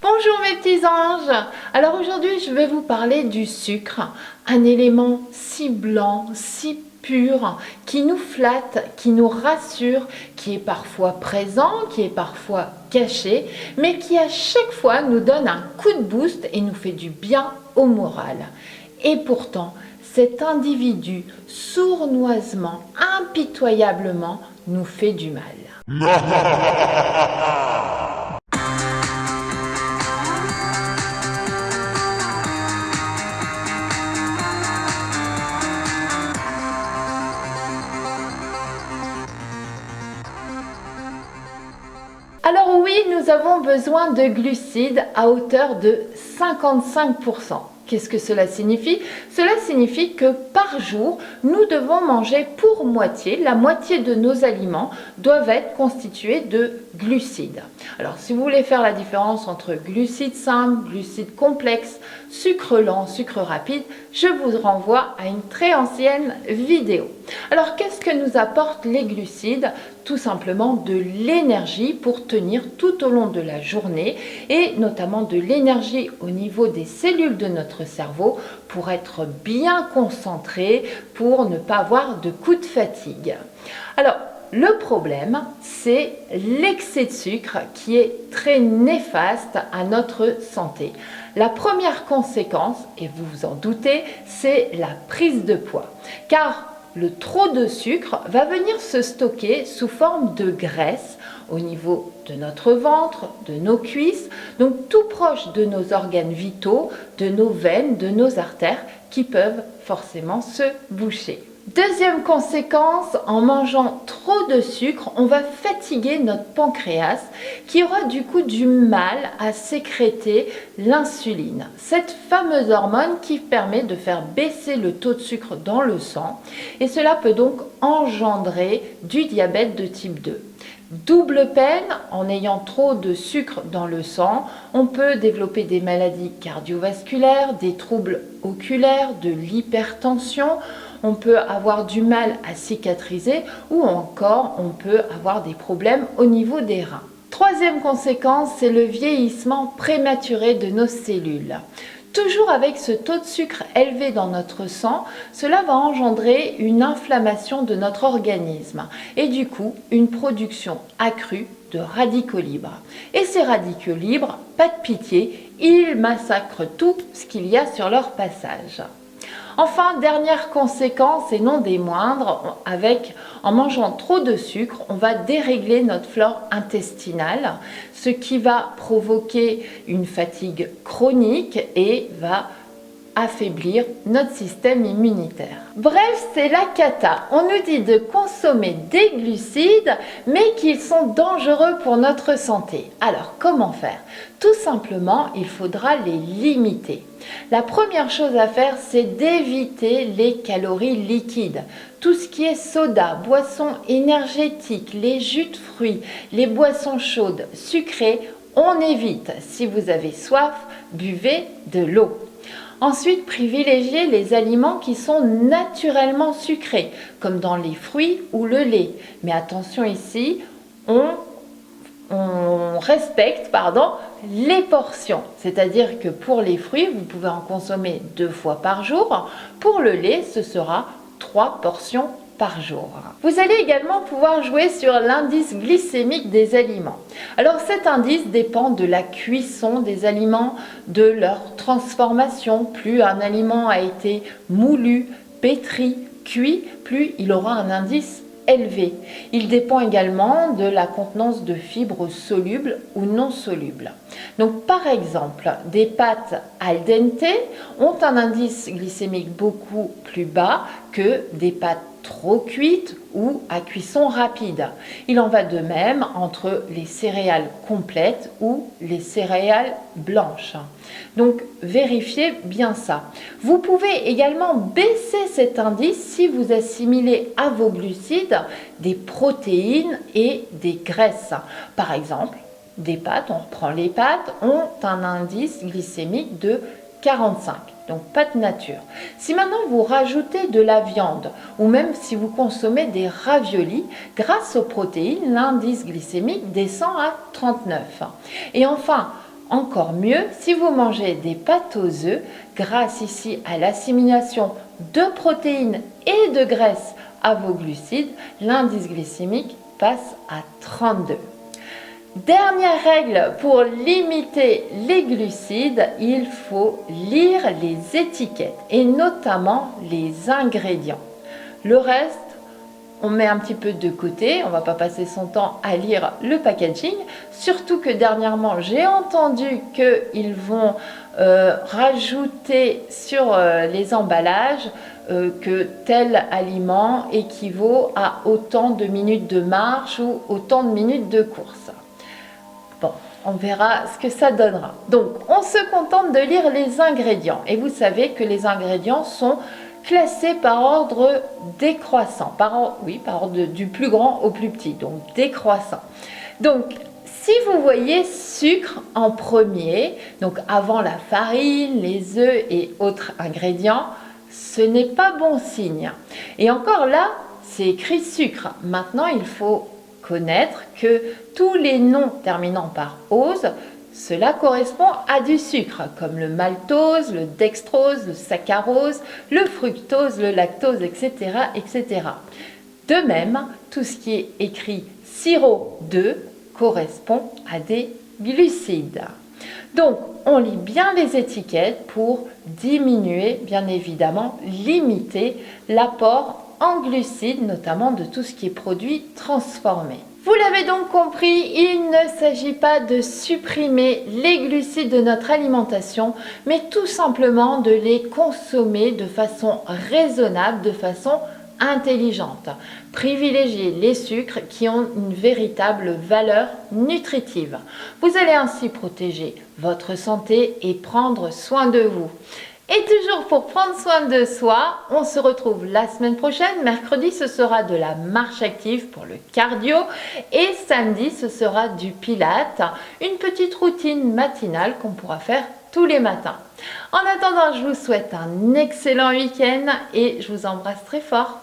Bonjour mes petits anges. Alors aujourd'hui je vais vous parler du sucre, un élément si blanc, si pur, qui nous flatte, qui nous rassure, qui est parfois présent, qui est parfois caché, mais qui à chaque fois nous donne un coup de boost et nous fait du bien au moral. Et pourtant, cet individu sournoisement, impitoyablement, nous fait du mal. Alors oui, nous avons besoin de glucides à hauteur de 55%. Qu'est-ce que cela signifie? Cela signifie que par jour, nous devons manger pour moitié, la moitié de nos aliments doivent être constitués de glucides. Alors si vous voulez faire la différence entre glucides simples, glucides complexes, sucre lent, sucre rapide, je vous renvoie à une très ancienne vidéo. Alors qu'est-ce que nous apportent les glucides? Tout simplement de l'énergie pour tenir tout au long de la journée et notamment de l'énergie au niveau des cellules de notre cerveau pour être bien concentré, pour ne pas avoir de coups de fatigue. Alors, le problème, c'est l'excès de sucre qui est très néfaste à notre santé. La première conséquence, et vous vous en doutez, c'est la prise de poids. Car le trop de sucre va venir se stocker sous forme de graisse au niveau de notre ventre, de nos cuisses, donc tout proche de nos organes vitaux, de nos veines, de nos artères qui peuvent forcément se boucher. Deuxième conséquence, en mangeant trop de sucre, on va fatiguer notre pancréas qui aura du coup du mal à sécréter l'insuline, cette fameuse hormone qui permet de faire baisser le taux de sucre dans le sang et cela peut donc engendrer du diabète de type 2. Double peine, en ayant trop de sucre dans le sang, on peut développer des maladies cardiovasculaires, des troubles oculaires, de l'hypertension, on peut avoir du mal à cicatriser ou encore on peut avoir des problèmes au niveau des reins. Troisième conséquence, c'est le vieillissement prématuré de nos cellules. Toujours avec ce taux de sucre élevé dans notre sang, cela va engendrer une inflammation de notre organisme et du coup une production accrue de radicaux libres. Et ces radicaux libres, pas de pitié, ils massacrent tout ce qu'il y a sur leur passage. Enfin, dernière conséquence et non des moindres, en mangeant trop de sucre, on va dérégler notre flore intestinale, ce qui va provoquer une fatigue chronique et va affaiblir notre système immunitaire. Bref, c'est la cata. On nous dit de consommer des glucides, mais qu'ils sont dangereux pour notre santé. Alors, comment faire? Tout simplement, il faudra les limiter. La première chose à faire, c'est d'éviter les calories liquides. Tout ce qui est soda, boissons énergétiques, les jus de fruits, les boissons chaudes, sucrées, on évite. Si vous avez soif, buvez de l'eau. Ensuite, privilégiez les aliments qui sont naturellement sucrés, comme dans les fruits ou le lait. Mais attention ici, on respecte les portions. C'est-à-dire que pour les fruits, vous pouvez en consommer 2 fois par jour. Pour le lait, ce sera 3 portions par jour. Vous allez également pouvoir jouer sur l'indice glycémique des aliments. Alors cet indice dépend de la cuisson des aliments, de leur transformation. Plus un aliment a été moulu, pétri, cuit, plus il aura un indice élevé. Il dépend également de la contenance de fibres solubles ou non solubles. Donc par exemple, des pâtes al dente ont un indice glycémique beaucoup plus bas que des pâtes trop cuites ou à cuisson rapide. Il en va de même entre les céréales complètes ou les céréales blanches. Donc vérifiez bien ça. Vous pouvez également baisser cet indice si vous assimilez à vos glucides des protéines et des graisses. Par exemple, des pâtes, on reprend les pâtes, ont un indice glycémique de 45. Donc pâtes nature. Si maintenant vous rajoutez de la viande ou même si vous consommez des raviolis, grâce aux protéines, l'indice glycémique descend à 39. Et enfin, Encore mieux si vous mangez des pâtes aux œufs, grâce ici à l'assimilation de protéines et de graisses à vos glucides, l'indice glycémique passe à 32. Dernière règle pour limiter les glucides, il faut lire les étiquettes et notamment les ingrédients. Le reste, on met un petit peu de côté, on ne va pas passer son temps à lire le packaging, surtout que dernièrement j'ai entendu qu'ils vont rajouter sur les emballages que tel aliment équivaut à autant de minutes de marche ou autant de minutes de course. Bon, on verra ce que ça donnera. Donc, on se contente de lire les ingrédients. Et vous savez que les ingrédients sont classés par ordre décroissant. Par ordre du plus grand au plus petit, donc décroissant. Donc, si vous voyez sucre en premier, donc avant la farine, les œufs et autres ingrédients, ce n'est pas bon signe. Et encore là, c'est écrit sucre. Maintenant, il faut connaître que tous les noms terminant par ose, cela correspond à du sucre, comme le maltose, le dextrose, le saccharose, le fructose, le lactose, etc., etc. De même, tout ce qui est écrit sirop de correspond à des glucides. Donc, on lit bien les étiquettes pour diminuer, bien évidemment, limiter l'apport en glucides, notamment de tout ce qui est produit transformé. Vous l'avez donc compris, il ne s'agit pas de supprimer les glucides de notre alimentation, mais tout simplement de les consommer de façon raisonnable, de façon intelligente. Privilégiez les sucres qui ont une véritable valeur nutritive. Vous allez ainsi protéger votre santé et prendre soin de vous. Et toujours pour prendre soin de soi, on se retrouve la semaine prochaine. Mercredi, ce sera de la marche active pour le cardio et samedi, ce sera du pilate, une petite routine matinale qu'on pourra faire tous les matins. En attendant, je vous souhaite un excellent week-end et je vous embrasse très fort.